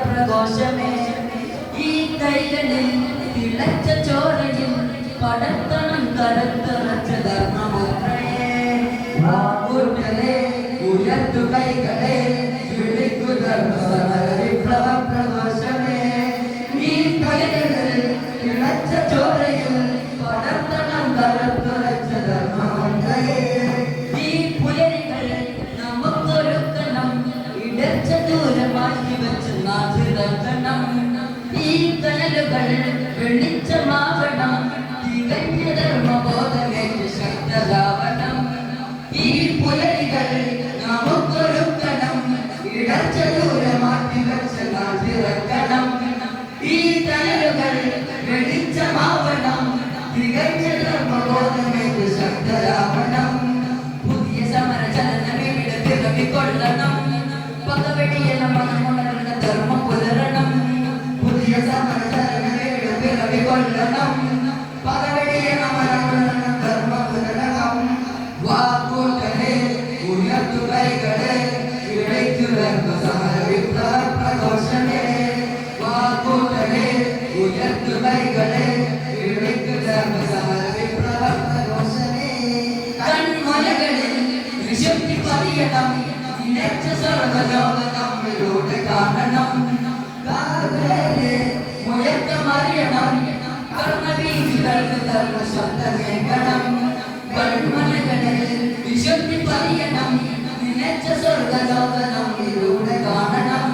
പ്രഘോഷമേ ഈ കൈകളിൽ തിളച്ച ചോരയിൽ പടർത്തണം കരത്തറച്ച ധർമ്മമുദ്രയെ ഉയർത്തു കൈകളെ വിളിക്കു ധർമ്മസമര വിപ്ലവ പ്രഘോഷമേ ഈ കൈകളിൽ തിളച്ച ചോരയിൽ പടർത്തണം കരത്തറച്ച ധർമ്മമുദ്രയെ ഈ പുലരികൾ നമുക്കൊരുക്കണം ഇടച്ച ദൂരമാക്കി വെച്ച് നാഥിറക്കണം ഈ കനലുകൾ വെളിച്ചമാവണം തികഞ്ഞ ധർമ്മബോധമേറ്റ് ശക്തരാവണം ഈ പുലരികൾ നമുക്കൊരുക്കണം ഇടച്ച ദൂരമാക്കി വെച്ച് നാഥിറക്കണം ഈ കനലുകൾ വെളിച്ചമാവണം തികഞ്ഞ ധർമ്മബോധമേറ്റ് ശക്തരാവണം പുതിയ സമരചലനമേവിടെ പിറവിക്കൊള്ളണം പകവെടിയെല്ലാം മനമുണരുന്ന ധർമ്മം പുലരണം പുതിയ സമരചലനമേവിടെ പിറവിക്കൊള്ളണം പകവെടിയെല്ലാം മനമുണരുന്ന ധർമ്മം പുലരണം വാക്കുകളെ ഉയർത്തു കൈകളെ ഇടയ്ക്കു സമര വിപ്ലവ പ്രഘോഷമേ വാക്കുകളെ ഉയർത്തു കൈകളെ ഇടയ്ക്കു സമര വിപ്ലവ പ്രഘോഷമേ കൺമലകളിൽ വിശുദ്ധി പതിയണം നിലച്ച സ്വർഗ്ഗലോക നമ്മിലൂടെ കാണണം കാതുകളിലെ മുഴക്കമറിയണം കർമ്മവീഥികൾക്ക് ധർമ്മശബ്ദമേകണം കൺമലകളിൽ വിശുദ്ധി പതിയണം നിലച്ച സ്വർഗ്ഗലോക നമ്മിലൂടെ കാണണം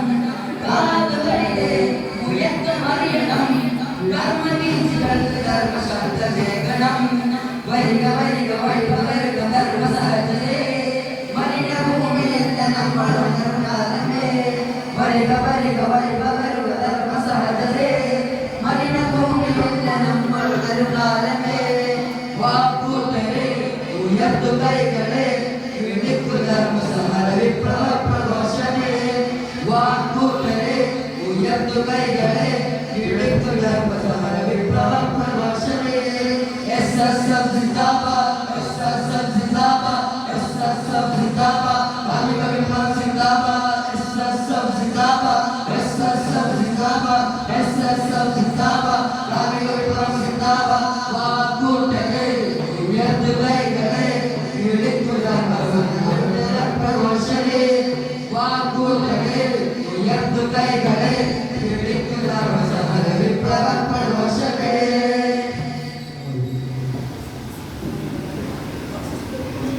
കാതുകളിലെ മുഴക്കമറിയണം കർമ്മവീഥികൾക്ക് ധർമ്മശബ്ദമേകണം വരിക വരിക വഴി പകരുക ധർമ്മ സഹജരേ വരിക വരിക വഴി പകരുക ധർമ്മ സഹജരേ മലിനഭൂമിയില്ല നമ്മൾ കരുകാലമേ വാക്കുകളെ ഉയർത്തു കൈകളെ വിളിക്കു ധർമ്മ സമര വിപ്ലവ പ്രഘോഷമേ വാക്കുകളെ ഉയർത്തു കൈകളെ വിളിക്കു ധർമ്മ സമര വിപ്ലവ പ്രഘോഷമേ SSF zindabad SSF zindabad SSF zindabad കാർമിക വിപ്ലവം zindabad SSF zindabad SSF zindabad SSF zindabad കാർമിക വിപ്ലവം ജിന്ദാബാദ് വാക്കുകളെ ഉയർത്തു കൈകളെ വിളിക്കു ധർമ്മ സമര പ്രഘോഷമേ വാക്കുകളെ ഉയർത്തു കൈകളെ